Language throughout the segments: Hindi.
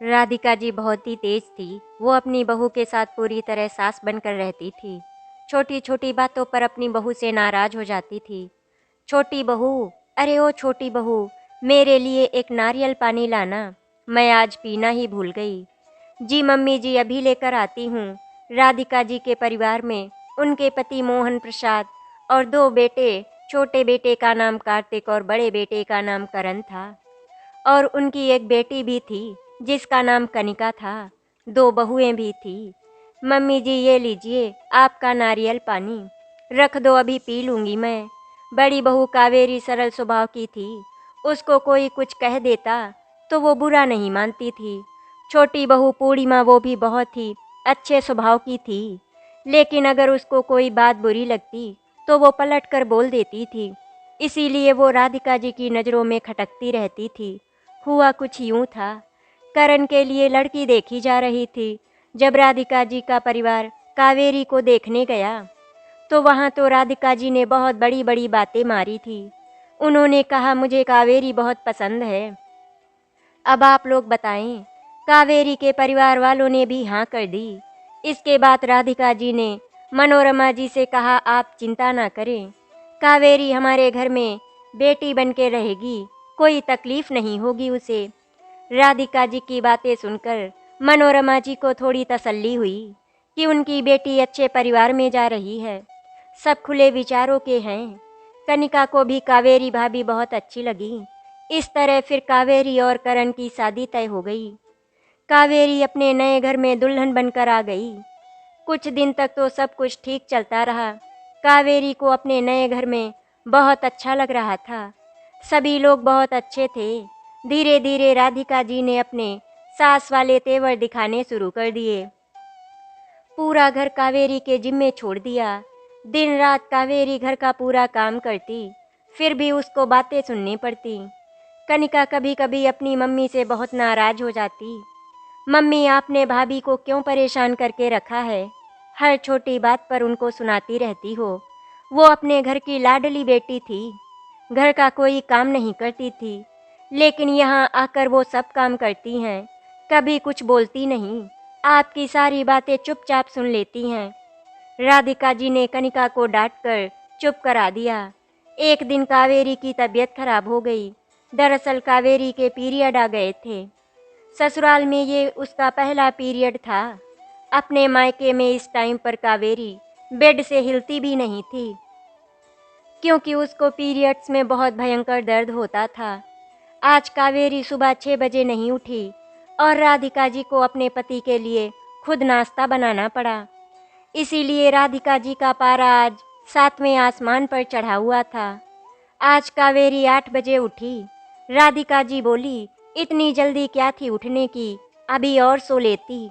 राधिका जी बहुत ही तेज थी। वो अपनी बहू के साथ पूरी तरह सास बनकर रहती थी। छोटी छोटी बातों पर अपनी बहू से नाराज हो जाती थी। छोटी बहू, अरे ओ छोटी बहू, मेरे लिए एक नारियल पानी लाना, मैं आज पीना ही भूल गई। जी मम्मी जी, अभी लेकर आती हूँ। राधिका जी के परिवार में उनके पति मोहन प्रसाद और दो बेटे, छोटे बेटे का नाम कार्तिक और बड़े बेटे का नाम करण था। और उनकी एक बेटी भी थी जिसका नाम कनिका था। दो बहुएं भी थी। मम्मी जी, ये लीजिए आपका नारियल पानी, रख दो, अभी पी लूँगी मैं। बड़ी बहू कावेरी सरल स्वभाव की थी। उसको कोई कुछ कह देता तो वो बुरा नहीं मानती थी। छोटी बहू पूर्णिमा, वो भी बहुत ही अच्छे स्वभाव की थी, लेकिन अगर उसको कोई बात बुरी लगती तो वो पलट कर बोल देती थी। इसीलिए वो राधिका जी की नज़रों में खटकती रहती थी। हुआ कुछ यूँ था, करण के लिए लड़की देखी जा रही थी। जब राधिका जी का परिवार कावेरी को देखने गया तो वहाँ तो राधिका जी ने बहुत बड़ी बड़ी बातें मारी थी। उन्होंने कहा, मुझे कावेरी बहुत पसंद है। अब आप लोग बताएं। कावेरी के परिवार वालों ने भी हाँ कर दी। इसके बाद राधिका जी ने मनोरमा जी से कहा, आप चिंता ना करें, कावेरी हमारे घर में बेटी बन के रहेगी, कोई तकलीफ नहीं होगी उसे। राधिका जी की बातें सुनकर मनोरमा जी को थोड़ी तसल्ली हुई कि उनकी बेटी अच्छे परिवार में जा रही है। सब खुले विचारों के हैं। कनिका को भी कावेरी भाभी बहुत अच्छी लगी। इस तरह फिर कावेरी और करण की शादी तय हो गई। कावेरी अपने नए घर में दुल्हन बनकर आ गई। कुछ दिन तक तो सब कुछ ठीक चलता रहा। कावेरी को अपने नए घर में बहुत अच्छा लग रहा था। सभी लोग बहुत अच्छे थे। धीरे धीरे राधिका जी ने अपने सास वाले तेवर दिखाने शुरू कर दिए। पूरा घर कावेरी के जिम्मे छोड़ दिया। दिन रात कावेरी घर का पूरा काम करती, फिर भी उसको बातें सुननी पड़ती। कनिका कभी कभी अपनी मम्मी से बहुत नाराज हो जाती। मम्मी, आपने भाभी को क्यों परेशान करके रखा है? हर छोटी बात पर उनको सुनाती रहती हो। वो अपने घर की लाडली बेटी थी, घर का कोई काम नहीं करती थी, लेकिन यहाँ आकर वो सब काम करती हैं, कभी कुछ बोलती नहीं, आपकी सारी बातें चुपचाप सुन लेती हैं। राधिका जी ने कनिका को डांट कर चुप करा दिया। एक दिन कावेरी की तबीयत खराब हो गई। दरअसल कावेरी के पीरियड आ गए थे। ससुराल में ये उसका पहला पीरियड था। अपने मायके में इस टाइम पर कावेरी बेड से हिलती भी नहीं थी, क्योंकि उसको पीरियड्स में बहुत भयंकर दर्द होता था। आज कावेरी सुबह 6 बजे नहीं उठी और राधिका जी को अपने पति के लिए खुद नाश्ता बनाना पड़ा। इसीलिए राधिका जी का पारा आज 7वें आसमान पर चढ़ा हुआ था। आज कावेरी 8 बजे उठी। राधिका जी बोली, इतनी जल्दी क्या थी उठने की, अभी और सो लेती।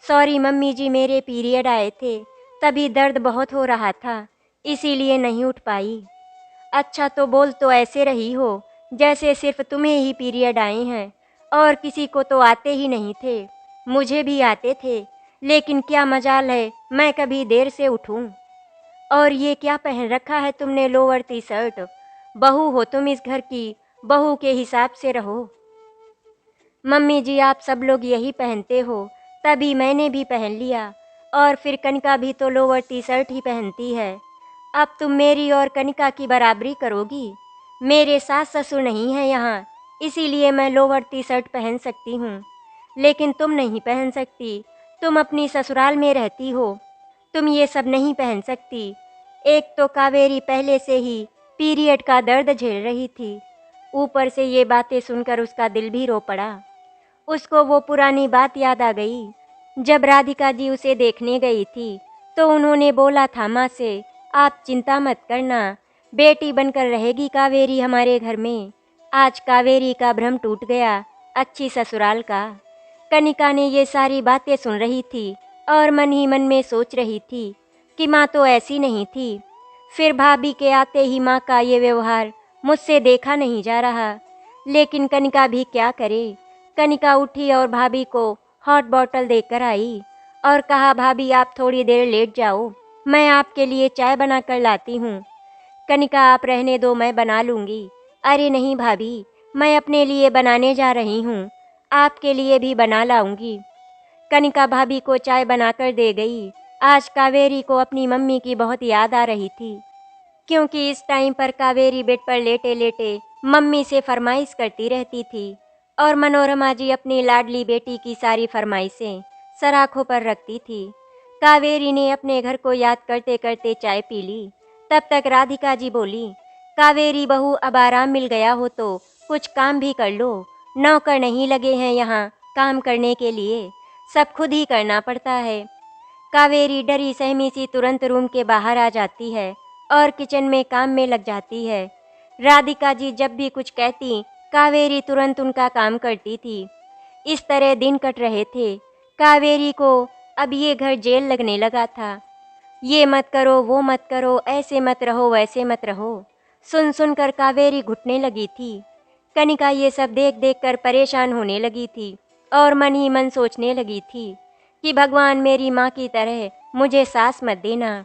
सॉरी मम्मी जी, मेरे पीरियड आए थे, तभी दर्द बहुत हो रहा था, इसीलिए नहीं उठ पाई। अच्छा, तो बोल तो ऐसे रही हो जैसे सिर्फ तुम्हें ही पीरियड आए हैं और किसी को तो आते ही नहीं थे। मुझे भी आते थे, लेकिन क्या मजाल है मैं कभी देर से उठूं। और ये क्या पहन रखा है तुमने, लोअर टी शर्ट? बहू हो तुम इस घर की, बहू के हिसाब से रहो। मम्मी जी, आप सब लोग यही पहनते हो, तभी मैंने भी पहन लिया। और फिर कनिका भी तो लोअर टी शर्ट ही पहनती है। अब तुम मेरी और कनिका की बराबरी करोगी? मेरे सास ससुर नहीं हैं यहाँ, इसीलिए मैं लोअर टी शर्ट पहन सकती हूँ, लेकिन तुम नहीं पहन सकती। तुम अपनी ससुराल में रहती हो, तुम ये सब नहीं पहन सकती। एक तो कावेरी पहले से ही पीरियड का दर्द झेल रही थी, ऊपर से ये बातें सुनकर उसका दिल भी रो पड़ा। उसको वो पुरानी बात याद आ गई। जब राधिका जी उसे देखने गई थी तो उन्होंने बोला था माँ से, आप चिंता मत करना, बेटी बनकर रहेगी कावेरी हमारे घर में। आज कावेरी का भ्रम टूट गया, अच्छी ससुराल का। कनिका ने ये सारी बातें सुन रही थी और मन ही मन में सोच रही थी कि माँ तो ऐसी नहीं थी। फिर भाभी के आते ही माँ का ये व्यवहार मुझसे देखा नहीं जा रहा, लेकिन कनिका भी क्या करे। कनिका उठी और भाभी को हॉट बॉटल देकर आई और कहा, भाभी आप थोड़ी देर लेट जाओ, मैं आपके लिए चाय बना कर लाती हूँ। कनिका, आप रहने दो, मैं बना लूँगी। अरे नहीं भाभी, मैं अपने लिए बनाने जा रही हूँ, आपके लिए भी बना लाऊंगी। कनिका भाभी को चाय बनाकर दे गई। आज कावेरी को अपनी मम्मी की बहुत याद आ रही थी, क्योंकि इस टाइम पर कावेरी बेड पर लेटे लेटे मम्मी से फरमाइश करती रहती थी और मनोरमा जी अपनी लाडली बेटी की सारी फरमाइशें सर आँखों पर रखती थी। कावेरी ने अपने घर को याद करते करते चाय पी ली। तब तक राधिका जी बोली, कावेरी बहू, अब आराम मिल गया हो तो कुछ काम भी कर लो। नौकर नहीं लगे हैं यहाँ काम करने के लिए, सब खुद ही करना पड़ता है। कावेरी डरी सहमी सी तुरंत रूम के बाहर आ जाती है और किचन में काम में लग जाती है। राधिका जी जब भी कुछ कहती, कावेरी तुरंत उनका काम करती थी। इस तरह दिन कट रहे थे। कावेरी को अब ये घर जेल लगने लगा था। ये मत करो, वो मत करो, ऐसे मत रहो, वैसे मत रहो, सुन सुन कर कावेरी घुटने लगी थी। कनिका ये सब देख देख कर परेशान होने लगी थी और मन ही मन सोचने लगी थी कि भगवान मेरी माँ की तरह मुझे सास मत देना।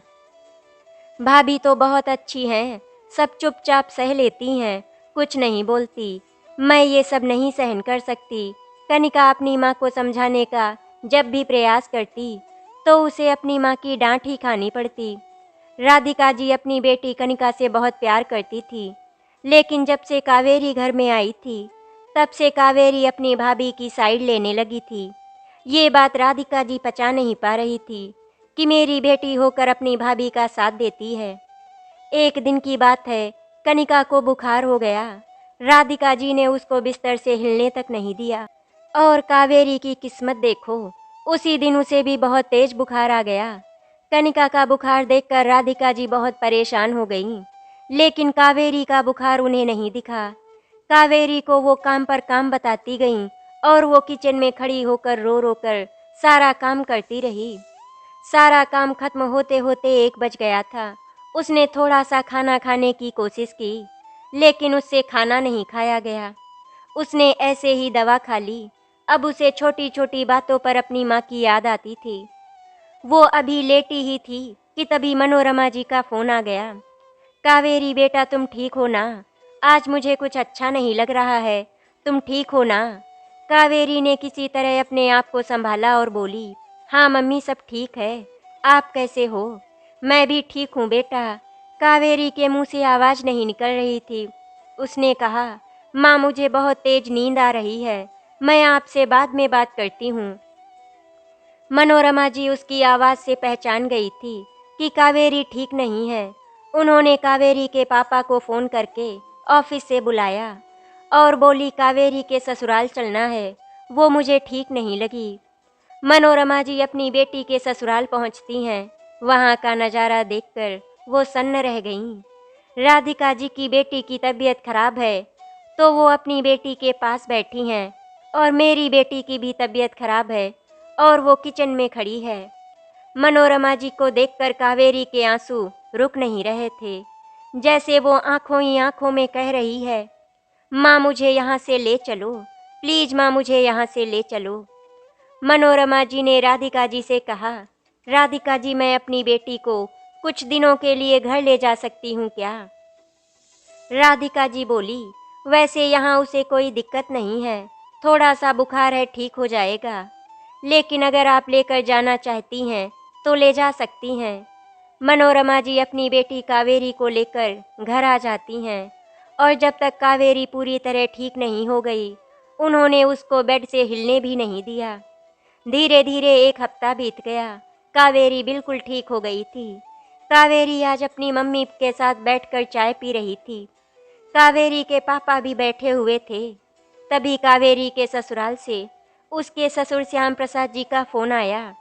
भाभी तो बहुत अच्छी हैं, सब चुपचाप सह लेती हैं, कुछ नहीं बोलती। मैं ये सब नहीं सहन कर सकती। कनिका अपनी माँ को समझाने का जब भी प्रयास करती तो उसे अपनी माँ की डांट ही खानी पड़ती। राधिका जी अपनी बेटी कनिका से बहुत प्यार करती थी, लेकिन जब से कावेरी घर में आई थी तब से कावेरी अपनी भाभी की साइड लेने लगी थी। ये बात राधिका जी पचा नहीं पा रही थी कि मेरी बेटी होकर अपनी भाभी का साथ देती है। एक दिन की बात है, कनिका को बुखार हो गया। राधिका जी ने उसको बिस्तर से हिलने तक नहीं दिया और कावेरी की किस्मत देखो, उसी दिन उसे भी बहुत तेज बुखार आ गया। कनिका का बुखार देखकर राधिका जी बहुत परेशान हो गईं, लेकिन कावेरी का बुखार उन्हें नहीं दिखा। कावेरी को वो काम पर काम बताती गईं और वो किचन में खड़ी होकर रो रो कर सारा काम करती रही। सारा काम खत्म होते होते 1 बज गया था। उसने थोड़ा सा खाना खाने की कोशिश की, लेकिन उससे खाना नहीं खाया गया। उसने ऐसे ही दवा खा ली। अब उसे छोटी छोटी बातों पर अपनी माँ की याद आती थी। वो अभी लेटी ही थी कि तभी मनोरमा जी का फोन आ गया। कावेरी बेटा, तुम ठीक हो ना? आज मुझे कुछ अच्छा नहीं लग रहा है, तुम ठीक हो ना? कावेरी ने किसी तरह अपने आप को संभाला और बोली, हाँ मम्मी, सब ठीक है, आप कैसे हो? मैं भी ठीक हूँ बेटा। कावेरी के मुंह से आवाज़ नहीं निकल रही थी। उसने कहा, माँ मुझे बहुत तेज नींद आ रही है, मैं आपसे बाद में बात करती हूँ। मनोरमा जी उसकी आवाज़ से पहचान गई थी कि कावेरी ठीक नहीं है। उन्होंने कावेरी के पापा को फ़ोन करके ऑफिस से बुलाया और बोली, कावेरी के ससुराल चलना है, वो मुझे ठीक नहीं लगी। मनोरमा जी अपनी बेटी के ससुराल पहुंचती हैं। वहां का नज़ारा देखकर वो सन्न रह गईं। राधिका जी की बेटी की तबीयत खराब है तो वो अपनी बेटी के पास बैठी हैं और मेरी बेटी की भी तबीयत खराब है और वो किचन में खड़ी है। मनोरमा जी को देखकर कावेरी के आंसू रुक नहीं रहे थे, जैसे वो आंखों ही आंखों में कह रही है, माँ मुझे यहाँ से ले चलो, प्लीज माँ मुझे यहाँ से ले चलो। मनोरमा जी ने राधिका जी से कहा, राधिका जी, मैं अपनी बेटी को कुछ दिनों के लिए घर ले जा सकती हूँ क्या? राधिका जी बोली, वैसे यहाँ उसे कोई दिक्कत नहीं है, थोड़ा सा बुखार है, ठीक हो जाएगा, लेकिन अगर आप लेकर जाना चाहती हैं तो ले जा सकती हैं। मनोरमा जी अपनी बेटी कावेरी को लेकर घर आ जाती हैं और जब तक कावेरी पूरी तरह ठीक नहीं हो गई, उन्होंने उसको बेड से हिलने भी नहीं दिया। धीरे धीरे 1 हफ्ता बीत गया। कावेरी बिल्कुल ठीक हो गई थी। कावेरी आज अपनी मम्मी के साथ बैठकर चाय पी रही थी। कावेरी के पापा भी बैठे हुए थे। तभी कावेरी के ससुराल से उसके ससुर श्याम प्रसाद जी का फोन आया।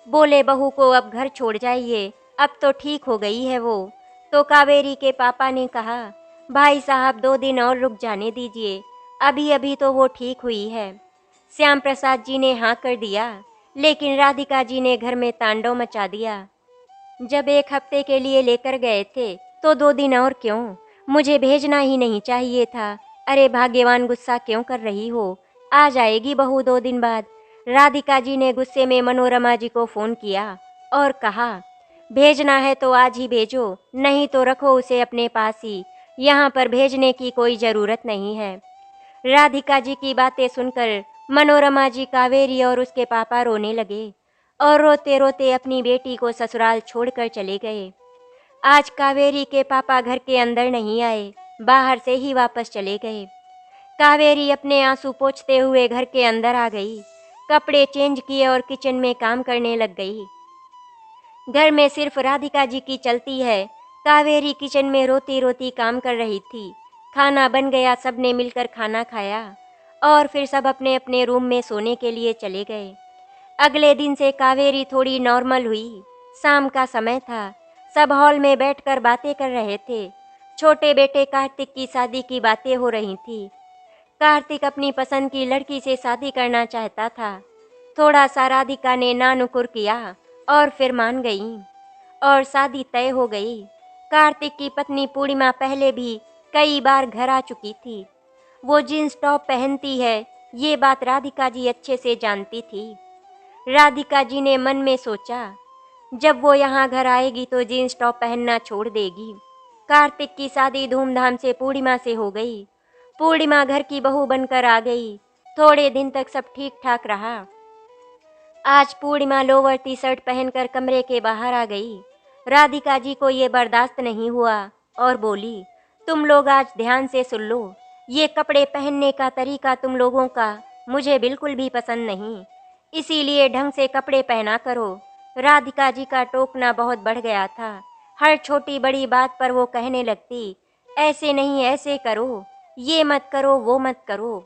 बोले, बहू को अब घर छोड़ जाइए, अब तो ठीक हो गई है वो। तो कावेरी के पापा ने कहा, भाई साहब 2 दिन और रुक जाने दीजिए, अभी अभी तो वो ठीक हुई है। श्याम प्रसाद जी ने हाँ कर दिया, लेकिन राधिका जी ने घर में तांडव मचा दिया। जब 1 हफ्ते के लिए लेकर गए थे तो 2 दिन और क्यों? मुझे भेजना ही नहीं चाहिए था। अरे भाग्यवान, गुस्सा क्यों कर रही हो? आ जाएगी बहू 2 दिन बाद। राधिका जी ने गुस्से में मनोरमा जी को फ़ोन किया और कहा, भेजना है तो आज ही भेजो, नहीं तो रखो उसे अपने पास ही, यहाँ पर भेजने की कोई ज़रूरत नहीं है। राधिका जी की बातें सुनकर मनोरमा जी, कावेरी और उसके पापा रोने लगे और रोते रोते अपनी बेटी को ससुराल छोड़कर चले गए। आज कावेरी के पापा घर के अंदर नहीं आए, बाहर से ही वापस चले गए। कावेरी अपने आंसू पोंछते हुए घर के अंदर आ गई, कपड़े चेंज किए और किचन में काम करने लग गई। घर में सिर्फ राधिका जी की चलती है। कावेरी किचन में रोती रोती काम कर रही थी। खाना बन गया, सबने मिलकर खाना खाया और फिर सब अपने अपने रूम में सोने के लिए चले गए। अगले दिन से कावेरी थोड़ी नॉर्मल हुई। शाम का समय था, सब हॉल में बैठकर बातें कर रहे थे। छोटे बेटे कार्तिक की शादी की बातें हो रही थी। कार्तिक अपनी पसंद की लड़की से शादी करना चाहता था। थोड़ा सा राधिका ने नानुकुर किया और फिर मान गई और शादी तय हो गई। कार्तिक की पत्नी पूर्णिमा पहले भी कई बार घर आ चुकी थी। वो जींस टॉप पहनती है, ये बात राधिका जी अच्छे से जानती थी। राधिका जी ने मन में सोचा, जब वो यहाँ घर आएगी तो जींस टॉप पहनना छोड़ देगी। कार्तिक की शादी धूमधाम से पूर्णिमा से हो गई। पूर्णिमा घर की बहू बनकर आ गई। थोड़े दिन तक सब ठीक ठाक रहा। आज पूर्णिमा लोअर टी शर्ट पहनकर कमरे के बाहर आ गई। राधिका जी को ये बर्दाश्त नहीं हुआ और बोली, तुम लोग आज ध्यान से सुन लो, ये कपड़े पहनने का तरीका तुम लोगों का मुझे बिल्कुल भी पसंद नहीं, इसीलिए ढंग से कपड़े पहना करो। राधिका जी का टोकना बहुत बढ़ गया था। हर छोटी बड़ी बात पर वो कहने लगती, ऐसे नहीं, ऐसे करो, ये मत करो, वो मत करो।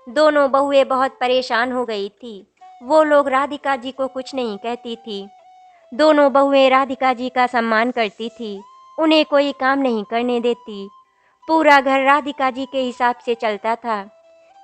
दोनों बहुएं बहुत परेशान हो गई थी। वो लोग राधिका जी को कुछ नहीं कहती थी। दोनों बहुएं राधिका जी का सम्मान करती थी, उन्हें कोई काम नहीं करने देती। पूरा घर राधिका जी के हिसाब से चलता था।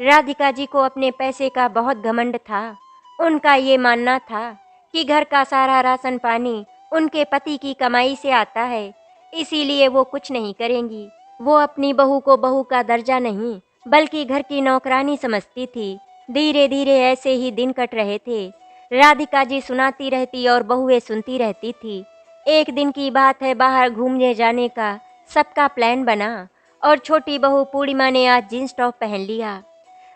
राधिका जी को अपने पैसे का बहुत घमंड था। उनका ये मानना था कि घर का सारा राशन पानी उनके पति की कमाई से आता है, इसीलिए वो कुछ नहीं करेंगी। वो अपनी बहू को बहू का दर्जा नहीं बल्कि घर की नौकरानी समझती थी। धीरे धीरे ऐसे ही दिन कट रहे थे। राधिका जी सुनाती रहती और बहुएं सुनती रहती थी। एक दिन की बात है, बाहर घूमने जाने का सबका प्लान बना और छोटी बहू पूर्णिमा ने आज जींस टॉप पहन लिया।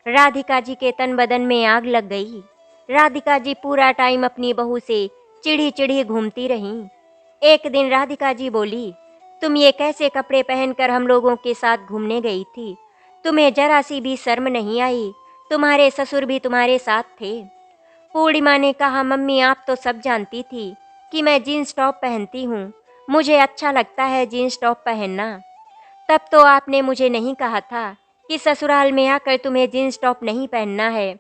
राधिका जी के तन बदन में आग लग गई। राधिका जी पूरा टाइम अपनी बहू से चिढ़ी चिढ़ी घूमती रहीं। एक दिन राधिका जी बोली, तुम ये कैसे कपड़े पहनकर हम लोगों के साथ घूमने गई थी? तुम्हें जरा सी भी शर्म नहीं आई? तुम्हारे ससुर भी तुम्हारे साथ थे। पूर्णिमा ने कहा, मम्मी आप तो सब जानती थी कि मैं जीन्स टॉप पहनती हूँ, मुझे अच्छा लगता है जीन्स टॉप पहनना। तब तो आपने मुझे नहीं कहा था कि ससुराल में आकर तुम्हें जीन्स टॉप नहीं पहनना है।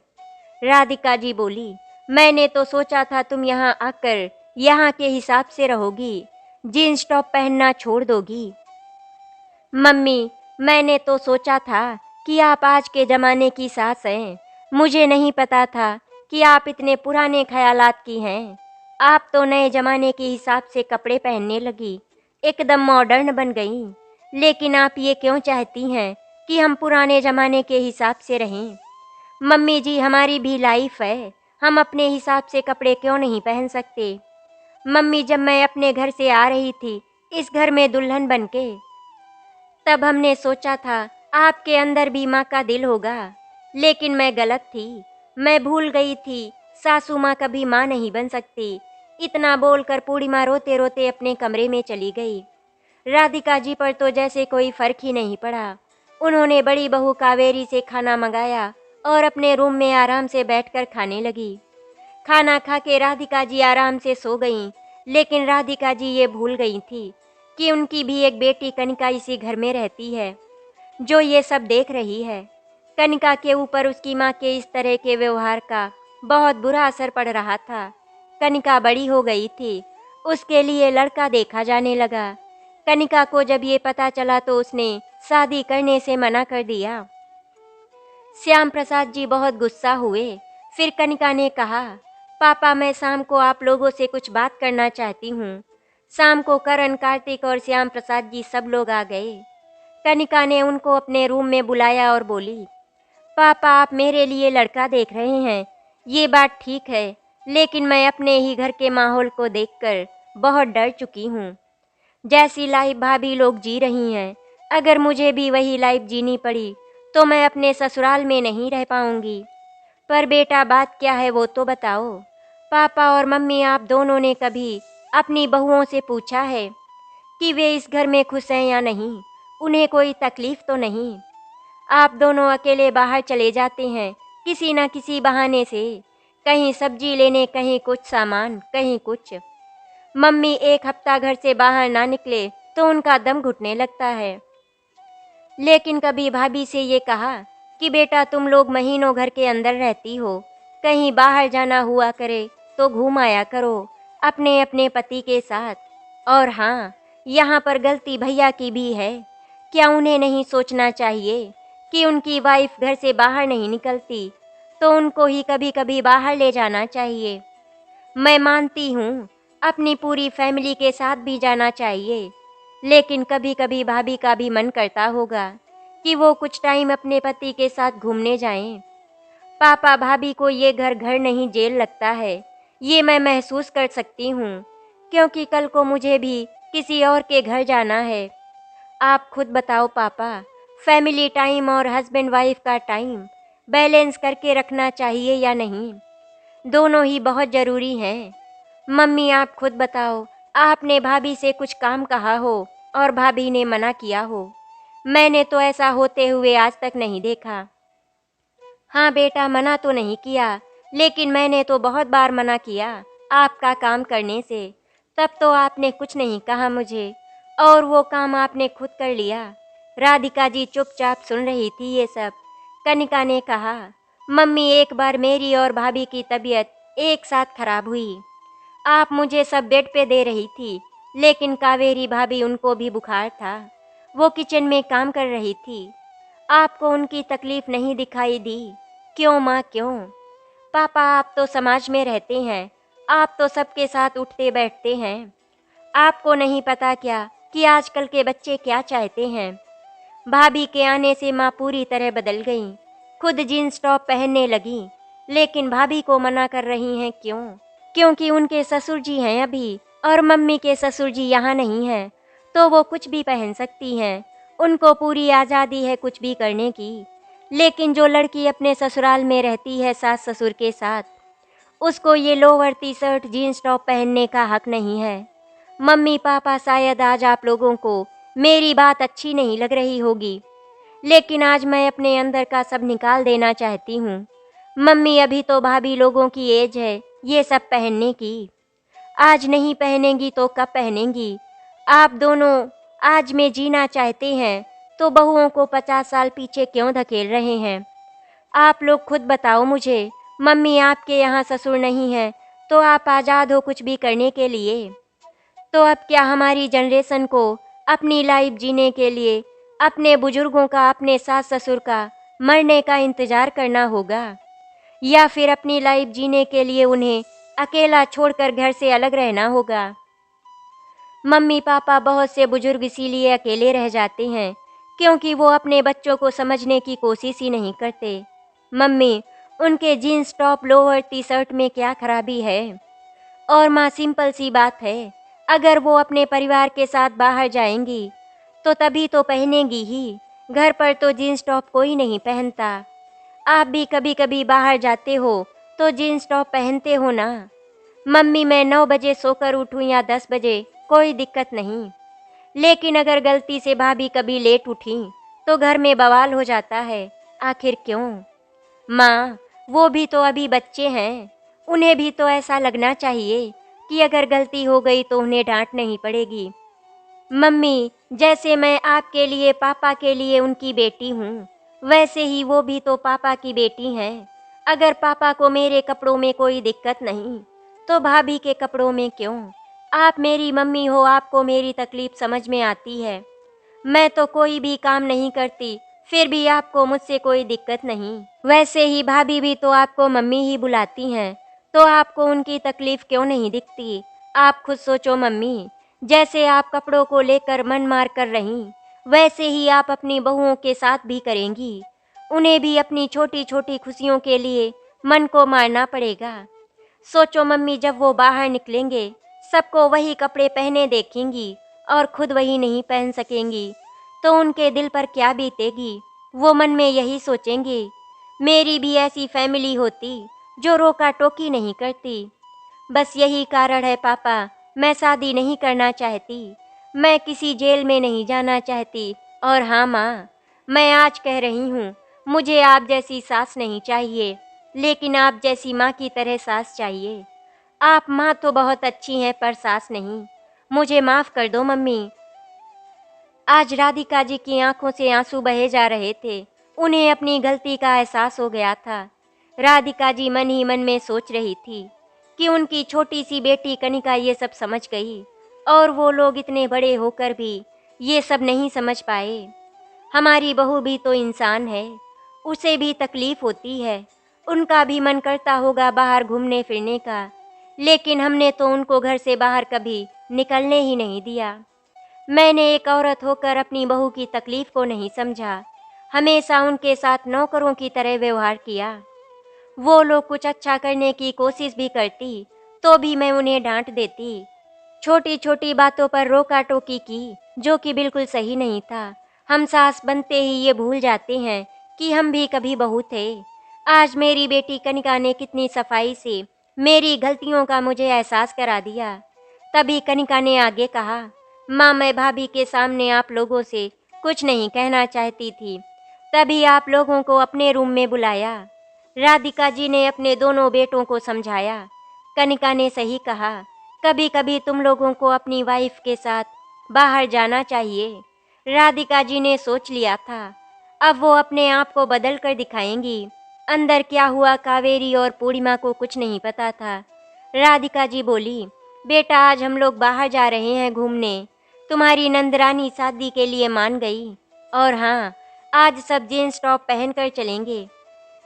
राधिका जी बोली, मैंने तो सोचा था तुम यहाँ आकर यहाँ के हिसाब से रहोगी, जीन्स टॉप पहनना छोड़ दोगी। मम्मी, मैंने तो सोचा था कि आप आज के ज़माने की सास हैं, मुझे नहीं पता था कि आप इतने पुराने ख्यालात की हैं। आप तो नए ज़माने के हिसाब से कपड़े पहनने लगी, एकदम मॉडर्न बन गई। लेकिन आप ये क्यों चाहती हैं कि हम पुराने ज़माने के हिसाब से रहें? मम्मी जी, हमारी भी लाइफ है, हम अपने हिसाब से कपड़े क्यों नहीं पहन सकते? मम्मी, जब मैं अपने घर से आ रही थी इस घर में दुल्हन बनके, तब हमने सोचा था आपके अंदर भी माँ का दिल होगा, लेकिन मैं गलत थी। मैं भूल गई थी सासू माँ कभी माँ नहीं बन सकती। इतना बोलकर पूर्णिमा रोते रोते अपने कमरे में चली गई। राधिका जी पर तो जैसे कोई फर्क ही नहीं पड़ा। उन्होंने बड़ी बहू कावेरी से खाना मंगाया और अपने रूम में आराम से बैठकर खाने लगी। खाना खा के राधिका जी आराम से सो गईं, लेकिन राधिका जी ये भूल गई थी कि उनकी भी एक बेटी कनिका इसी घर में रहती है, जो ये सब देख रही है। कनिका के ऊपर उसकी माँ के इस तरह के व्यवहार का बहुत बुरा असर पड़ रहा था। कनिका बड़ी हो गई थी, उसके लिए लड़का देखा जाने लगा। कनिका को जब ये पता चला तो उसने शादी करने से मना कर दिया। श्याम प्रसाद जी बहुत गुस्सा हुए। फिर कनिका ने कहा, पापा, मैं शाम को आप लोगों से कुछ बात करना चाहती हूँ। शाम को करण, कार्तिक और श्याम प्रसाद जी सब लोग आ गए। कनिका ने उनको अपने रूम में बुलाया और बोली, पापा, आप मेरे लिए लड़का देख रहे हैं, ये बात ठीक है, लेकिन मैं अपने ही घर के माहौल को देखकर बहुत डर चुकी हूँ। जैसी लाइफ भाभी लोग जी रही हैं, अगर मुझे भी वही लाइफ जीनी पड़ी तो मैं अपने ससुराल में नहीं रह पाऊंगी। पर बेटा बात क्या है वो तो बताओ। पापा और मम्मी आप दोनों ने कभी अपनी बहुओं से पूछा है कि वे इस घर में खुश हैं या नहीं? उन्हें कोई तकलीफ तो नहीं? आप दोनों अकेले बाहर चले जाते हैं किसी न किसी बहाने से, कहीं सब्जी लेने, कहीं कुछ सामान, कहीं कुछ। मम्मी एक हफ्ता घर से बाहर ना निकले तो उनका दम घुटने लगता है। लेकिन कभी भाभी से ये कहा कि बेटा तुम लोग महीनों घर के अंदर रहती हो, कहीं बाहर जाना हुआ करे तो घूम आया करो अपने अपने पति के साथ। और हाँ, यहाँ पर गलती भैया की भी है। क्या उन्हें नहीं सोचना चाहिए कि उनकी वाइफ घर से बाहर नहीं निकलती तो उनको ही कभी कभी बाहर ले जाना चाहिए? मैं मानती हूँ अपनी पूरी फैमिली के साथ भी जाना चाहिए, लेकिन कभी कभी भाभी का भी मन करता होगा कि वो कुछ टाइम अपने पति के साथ घूमने जाएं। पापा भाभी को ये घर घर नहीं जेल लगता है, ये मैं महसूस कर सकती हूँ, क्योंकि कल को मुझे भी किसी और के घर जाना है। आप खुद बताओ पापा, फैमिली टाइम और हस्बैंड वाइफ का टाइम बैलेंस करके रखना चाहिए या नहीं? दोनों ही बहुत ज़रूरी हैं। मम्मी आप खुद बताओ, आपने भाभी से कुछ काम कहा हो और भाभी ने मना किया हो? मैंने तो ऐसा होते हुए आज तक नहीं देखा। हाँ बेटा, मना तो नहीं किया, लेकिन मैंने तो बहुत बार मना किया आपका काम करने से। तब तो आपने कुछ नहीं कहा मुझे, और वो काम आपने खुद कर लिया। राधिका जी चुपचाप सुन रही थी ये सब। कनिका ने कहा, मम्मी एक बार मेरी और भाभी की तबीयत एक साथ खराब हुई। आप मुझे सब बेड पे दे रही थी, लेकिन कावेरी भाभी उनको भी बुखार था। वो किचन में काम कर रही थी। आपको उनकी तकलीफ नहीं दिखाई दी? क्यों माँ क्यों? पापा आप तो समाज में रहते हैं, आप तो सबके साथ उठते बैठते हैं। आपको नहीं पता क्या कि आजकल के बच्चे क्या चाहते हैं? भाभी के आने से माँ पूरी तरह बदल गई। खुद जीन्स टॉप पहनने लगी, लेकिन भाभी को मना कर रही हैं क्यों? क्योंकि उनके ससुर जी हैं अभी, और मम्मी के ससुर जी यहाँ नहीं हैं, तो वो कुछ भी पहन सकती हैं। उनको पूरी आज़ादी है कुछ भी करने की। लेकिन जो लड़की अपने ससुराल में रहती है सास ससुर के साथ, उसको ये lower T shirt jeans top पहनने का हक नहीं है। मम्मी पापा, शायद आज आप लोगों को मेरी बात अच्छी नहीं लग रही होगी, लेकिन आज मैं अपने अंदर का सब निकाल देना चाहती हूँ। मम्मी अभी तो भाभी लोगों की एज है ये सब पहनने की। आज नहीं पहनेंगी तो कब पहनेंगी? आप दोनों आज में जीना चाहते हैं तो बहुओं को 50 साल पीछे क्यों धकेल रहे हैं? आप लोग खुद बताओ मुझे। मम्मी आपके यहाँ ससुर नहीं है तो आप आज़ाद हो कुछ भी करने के लिए। तो अब क्या हमारी जनरेशन को अपनी लाइफ जीने के लिए अपने बुजुर्गों का, अपने सास ससुर का मरने का इंतज़ार करना होगा, या फिर अपनी लाइफ जीने के लिए उन्हें अकेला छोड़कर घर से अलग रहना होगा? मम्मी पापा, बहुत से बुजुर्ग इसीलिए अकेले रह जाते हैं क्योंकि वो अपने बच्चों को समझने की कोशिश ही नहीं करते। मम्मी, उनके jeans top lower T shirt में क्या खराबी है? और माँ, सिंपल सी बात है, अगर वो अपने परिवार के साथ बाहर जाएंगी तो तभी तो पहनेंगी ही। घर पर तो जीन्स टॉप कोई नहीं पहनता। आप भी कभी कभी बाहर जाते हो तो जीन्स टॉप पहनते हो ना? मम्मी, मैं 9 बजे सोकर उठूं या 10 बजे कोई दिक्कत नहीं, लेकिन अगर गलती से भाभी कभी लेट उठी तो घर में बवाल हो जाता है। आखिर क्यों? माँ, वो भी तो अभी बच्चे हैं, उन्हें भी तो ऐसा लगना चाहिए कि अगर गलती हो गई तो उन्हें डांट नहीं पड़ेगी। मम्मी, जैसे मैं आपके लिए, पापा के लिए उनकी बेटी हूँ, वैसे ही वो भी तो पापा की बेटी हैं। अगर पापा को मेरे कपड़ों में कोई दिक्कत नहीं तो भाभी के कपड़ों में क्यों? आप मेरी मम्मी हो, आपको मेरी तकलीफ समझ में आती है। मैं तो कोई भी काम नहीं करती, फिर भी आपको मुझसे कोई दिक्कत नहीं। वैसे ही भाभी भी तो आपको मम्मी ही बुलाती हैं, तो आपको उनकी तकलीफ क्यों नहीं दिखती? आप खुद सोचो मम्मी, जैसे आप कपड़ों को लेकर मन मार कर रहीं, वैसे ही आप अपनी बहुओं के साथ भी करेंगी। उन्हें भी अपनी छोटी छोटी खुशियों के लिए मन को मारना पड़ेगा। सोचो मम्मी, जब वो बाहर निकलेंगे सबको वही कपड़े पहने देखेंगी और खुद वही नहीं पहन सकेंगी तो उनके दिल पर क्या बीतेगी? वो मन में यही सोचेंगे, मेरी भी ऐसी फैमिली होती जो रोका टोकी नहीं करती। बस यही कारण है पापा, मैं शादी नहीं करना चाहती, मैं किसी जेल में नहीं जाना चाहती। और हाँ माँ, मैं आज कह रही हूँ, मुझे आप जैसी सास नहीं चाहिए, लेकिन आप जैसी माँ की तरह सास चाहिए। आप माँ तो बहुत अच्छी हैं पर सास नहीं। मुझे माफ़ कर दो मम्मी। आज राधिका जी की आंखों से आंसू बहे जा रहे थे। उन्हें अपनी गलती का एहसास हो गया था। राधिका जी मन ही मन में सोच रही थी कि उनकी छोटी सी बेटी कनिका ये सब समझ गई और वो लोग इतने बड़े होकर भी ये सब नहीं समझ पाए। हमारी बहू भी तो इंसान है, उसे भी तकलीफ होती है, उनका भी मन करता होगा बाहर घूमने फिरने का, लेकिन हमने तो उनको घर से बाहर कभी निकलने ही नहीं दिया। मैंने एक औरत होकर अपनी बहू की तकलीफ को नहीं समझा, हमेशा उनके साथ नौकरों की तरह व्यवहार किया। वो लोग कुछ अच्छा करने की कोशिश भी करती तो भी मैं उन्हें डांट देती। छोटी छोटी बातों पर रोका टोकी की, जो कि बिल्कुल सही नहीं था। हम सास बनते ही ये भूल जाते हैं कि हम भी कभी बहू थे। आज मेरी बेटी कनिका ने कितनी सफाई से मेरी गलतियों का मुझे एहसास करा दिया। तभी कनिका ने आगे कहा, माँ मैं भाभी के सामने आप लोगों से कुछ नहीं कहना चाहती थी, तभी आप लोगों को अपने रूम में बुलाया। राधिका जी ने अपने दोनों बेटों को समझाया। कनिका ने सही कहा, कभी कभी तुम लोगों को अपनी वाइफ के साथ बाहर जाना चाहिए। राधिका जी ने सोच लिया था, अब वो अपने आप को बदल कर दिखाएंगी। अंदर क्या हुआ कावेरी और पूर्णिमा को कुछ नहीं पता था। राधिका जी बोली, बेटा आज हम लोग बाहर जा रहे हैं घूमने। तुम्हारी नंदरानी शादी के लिए मान गई। और हाँ, आज सब जीन्स टॉप पहनकर चलेंगे।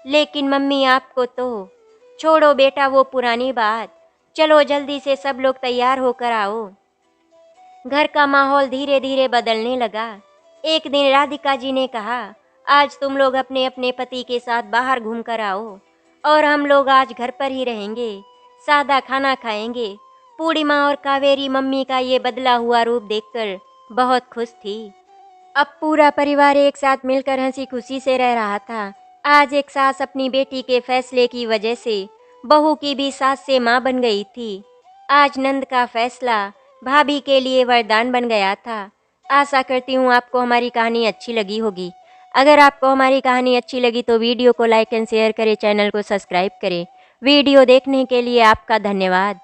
लेकिन मम्मी आपको तो छोड़ो बेटा वो पुरानी बात। चलो जल्दी से सब लोग तैयार होकर आओ। घर का माहौल धीरे धीरे बदलने लगा। एक दिन राधिका जी ने कहा, आज तुम लोग अपने अपने पति के साथ बाहर घूम कर आओ और हम लोग आज घर पर ही रहेंगे, सादा खाना खाएंगे। पूर्णिमा और कावेरी मम्मी का ये बदला हुआ रूप देखकर बहुत खुश थी। अब पूरा परिवार एक साथ मिलकर हंसी खुशी से रह रहा था। आज एक सास अपनी बेटी के फैसले की वजह से बहू की भी सास से माँ बन गई थी। आज नंद का फैसला भाभी के लिए वरदान बन गया था। आशा करती हूँ आपको हमारी कहानी अच्छी लगी होगी। अगर आपको हमारी कहानी अच्छी लगी तो वीडियो को लाइक एंड शेयर करें, चैनल को सब्सक्राइब करें। वीडियो देखने के लिए आपका धन्यवाद।